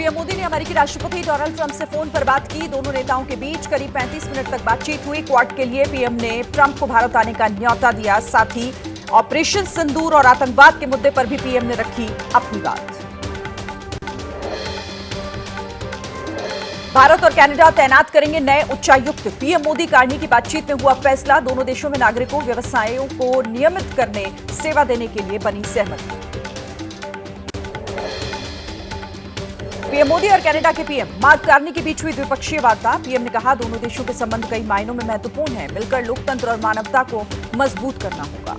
PM Modi ने अमेरिकी राष्ट्रपति डोनाल्ड ट्रंप से फोन पर बात की। दोनों नेताओं के बीच करीब 35 मिनट तक बातचीत हुई। क्वाड के लिए पीएम ने ट्रंप को भारत आने का न्योता दिया। साथ ही ऑपरेशन सिंदूर और आतंकवाद के मुद्दे पर भी पीएम ने रखी अपनी बात। भारत और कनाडा तैनात करेंगे नए उच्चायुक्त। पीएम मोदी कार्नी की बातचीत में हुआ फैसला। दोनों देशों में नागरिकों व्यवसायों को नियमित करने सेवा देने के लिए बनी सहमति। पीएम मोदी और कनाडा के पीएम मार्क कार्नी के बीच हुई द्विपक्षीय वार्ता। पीएम ने कहा दोनों देशों के संबंध कई मायनों में महत्वपूर्ण हैं। मिलकर लोकतंत्र और मानवता को मजबूत करना होगा।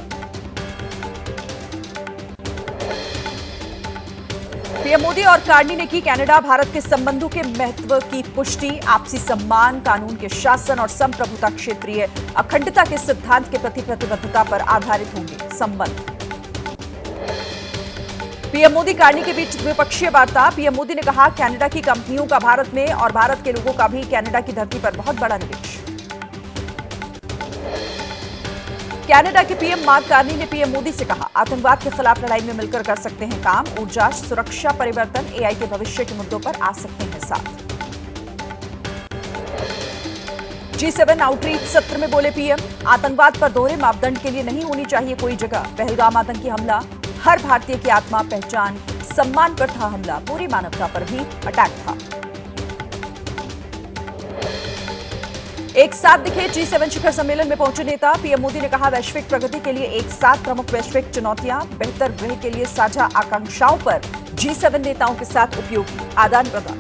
पीएम मोदी और कार्नी ने की कनाडा भारत के संबंधों के महत्व की पुष्टि। आपसी सम्मान, कानून के शासन और संप्रभुता, क्षेत्रीय अखंडता के सिद्धांत के प्रति प्रतिबद्धता पर आधारित होंगे संबंध। पीएम मोदी कार्नी के बीच द्विपक्षीय वार्ता। पीएम मोदी ने कहा कनाडा की कंपनियों का भारत में और भारत के लोगों का भी कनाडा की धरती पर बहुत बड़ा निवेश। कनाडा के पीएम मार्क कार्नी ने पीएम मोदी से कहा आतंकवाद के खिलाफ लड़ाई में मिलकर कर सकते हैं काम। ऊर्जा, सुरक्षा, परिवर्तन, एआई के भविष्य के मुद्दों पर आ सकते हैं साथ। G7 आउटरीच सत्र में बोले पीएम आतंकवाद पर दोहरे मापदंड के लिए नहीं होनी चाहिए कोई जगह। पहलगाम आतंकी हमला हर भारतीय की आत्मा, पहचान, सम्मान पर था हमला। पूरी मानवता पर भी अटैक था। एक साथ दिखे G7 शिखर सम्मेलन में पहुंचे नेता। पीएम मोदी ने कहा वैश्विक प्रगति के लिए एक साथ प्रमुख वैश्विक चुनौतियां, बेहतर ग्रह के लिए साझा आकांक्षाओं पर G7 नेताओं के साथ उपयोगी आदान प्रदान।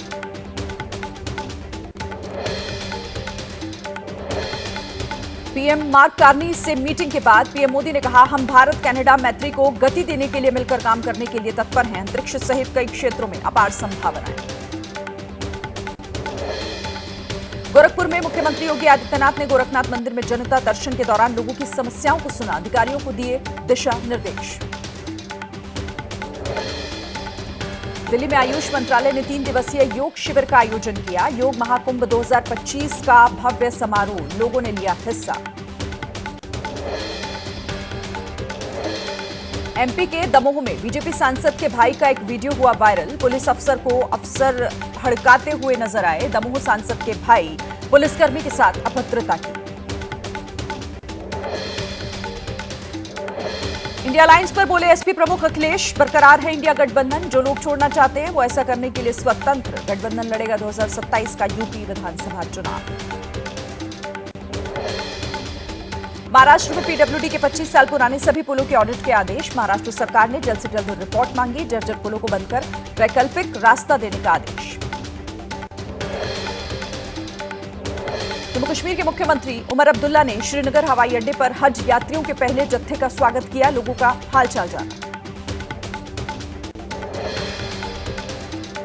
पीएम मार्क कार्नी से मीटिंग के बाद पीएम मोदी ने कहा हम भारत कनाडा मैत्री को गति देने के लिए मिलकर काम करने के लिए तत्पर हैं। अंतरिक्ष सहित कई क्षेत्रों में अपार संभावनाएं। गोरखपुर में मुख्यमंत्री योगी आदित्यनाथ ने गोरखनाथ मंदिर में जनता दर्शन के दौरान लोगों की समस्याओं को सुना। अधिकारियों को दिए दिशा निर्देश। दिल्ली में आयुष मंत्रालय ने 3 दिवसीय योग शिविर का आयोजन किया। योग महाकुंभ 2025 का भव्य समारोह, लोगों ने लिया हिस्सा। एमपी के दमोह में बीजेपी सांसद के भाई का एक वीडियो हुआ वायरल। पुलिस अफसर को अफसर हड़काते हुए नजर आए। दमोह सांसद के भाई पुलिसकर्मी के साथ अभद्रता की। इंडिया अलायंस पर बोले एसपी प्रमुख अखिलेश बरकरार है इंडिया गठबंधन। जो लोग छोड़ना चाहते हैं वो ऐसा करने के लिए स्वतंत्र। गठबंधन लड़ेगा 2027 का यूपी विधानसभा चुनाव। महाराष्ट्र में पीडब्ल्यूडी के 25 साल पुराने सभी पुलों के ऑडिट के आदेश। महाराष्ट्र सरकार ने जल्द से जल्द रिपोर्ट मांगी। जर्जर पुलों को बंद कर वैकल्पिक रास्ता देने का आदेश। जम्मू कश्मीर के मुख्यमंत्री उमर अब्दुल्ला ने श्रीनगर हवाई अड्डे पर हज यात्रियों के पहले जत्थे का स्वागत किया। लोगों का हालचाल जाना।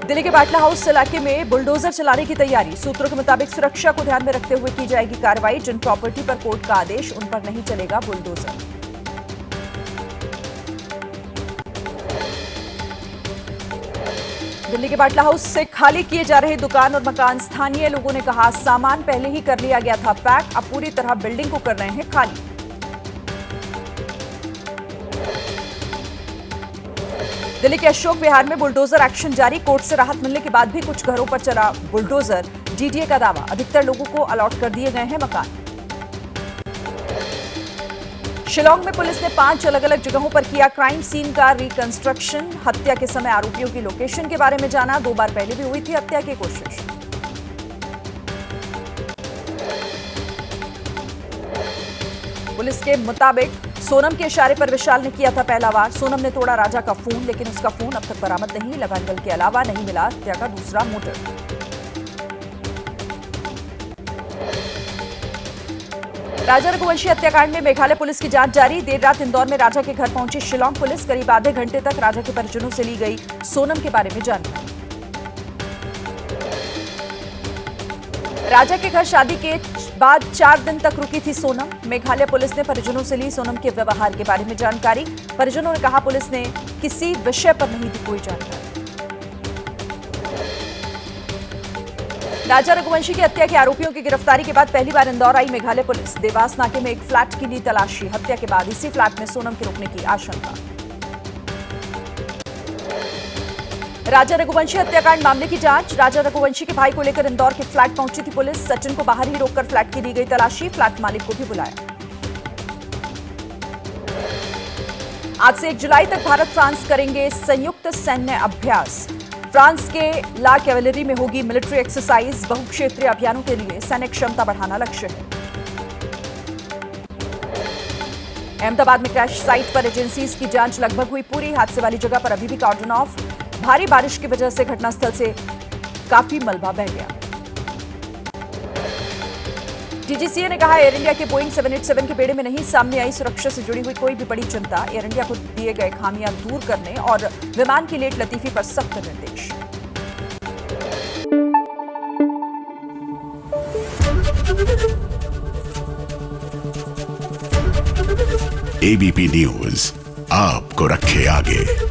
दिल्ली के बाटला हाउस इलाके में बुलडोजर चलाने की तैयारी। सूत्रों के मुताबिक सुरक्षा को ध्यान में रखते हुए की जाएगी कार्रवाई। जिन प्रॉपर्टी पर कोर्ट का आदेश उन पर नहीं चलेगा बुलडोजर। दिल्ली के बाटला हाउस से खाली किए जा रहे दुकान और मकान। स्थानीय लोगों ने कहा सामान पहले ही कर लिया गया था पैक, अब पूरी तरह बिल्डिंग को कर रहे हैं खाली। दिल्ली के अशोक विहार में बुलडोजर एक्शन जारी। कोर्ट से राहत मिलने के बाद भी कुछ घरों पर चला बुलडोजर। डीडीए का दावा अधिकतर लोगों को अलॉट कर दिए गए हैं मकान। शिलांग में पुलिस ने 5 अलग अलग जगहों पर किया क्राइम सीन का रिकंस्ट्रक्शन। हत्या के समय आरोपियों की लोकेशन के बारे में जाना। 2 बार पहले भी हुई थी हत्या की कोशिश। पुलिस के मुताबिक सोनम के इशारे पर विशाल ने किया था पहला वार। सोनम ने तोड़ा राजा का फोन, लेकिन उसका फोन अब तक बरामद नहीं। लगानगल के अलावा नहीं मिला हत्या का दूसरा मोटिव। राजा रघुवंशी हत्याकांड में मेघालय पुलिस की जांच जारी। देर रात इंदौर में राजा के घर पहुंची शिलांग पुलिस। करीब आधे घंटे तक राजा के परिजनों से ली गई सोनम के बारे में जानकारी। राजा के घर शादी के बाद 4 दिन तक रुकी थी सोनम। मेघालय पुलिस ने परिजनों से ली सोनम के व्यवहार के बारे में जानकारी। परिजनों ने कहा पुलिस ने किसी विषय पर नहीं दी कोई जानकारी। राजा रघुवंशी की हत्या के आरोपियों की गिरफ्तारी के बाद पहली बार इंदौर आई मेघालय पुलिस। देवास नाके में एक फ्लैट की ली तलाशी। हत्या के बाद इसी फ्लैट में सोनम के रुकने की आशंका। राजा रघुवंशी हत्याकांड मामले की जांच। राजा रघुवंशी के भाई को लेकर इंदौर के फ्लैट पहुंची थी पुलिस। सचिन को बाहर ही रोककर फ्लैट की दी गई तलाशी। फ्लैट मालिक को भी बुलाया। आज से 1 जुलाई तक भारत फ्रांस करेंगे संयुक्त सैन्य अभ्यास। फ्रांस के ला कैवेलरी में होगी मिलिट्री एक्सरसाइज। बहुक्षेत्रीय अभियानों के लिए सैन्य क्षमता बढ़ाना लक्ष्य है। अहमदाबाद में क्रैश साइट पर एजेंसीज की जांच लगभग हुई पूरी। हादसे वाली जगह पर अभी भी कॉर्डन ऑफ। भारी बारिश की वजह से घटनास्थल से काफी मलबा बह गया। डीजीसीए ने कहा एयर इंडिया के बोइंग 787 के बेड़े में नहीं सामने आई सुरक्षा से जुड़ी हुई कोई भी बड़ी चिंता। एयर इंडिया को दिए गए खामियां दूर करने और विमान की लेट लतीफी पर सख्त निर्देश। एबीपी न्यूज आपको रखे आगे।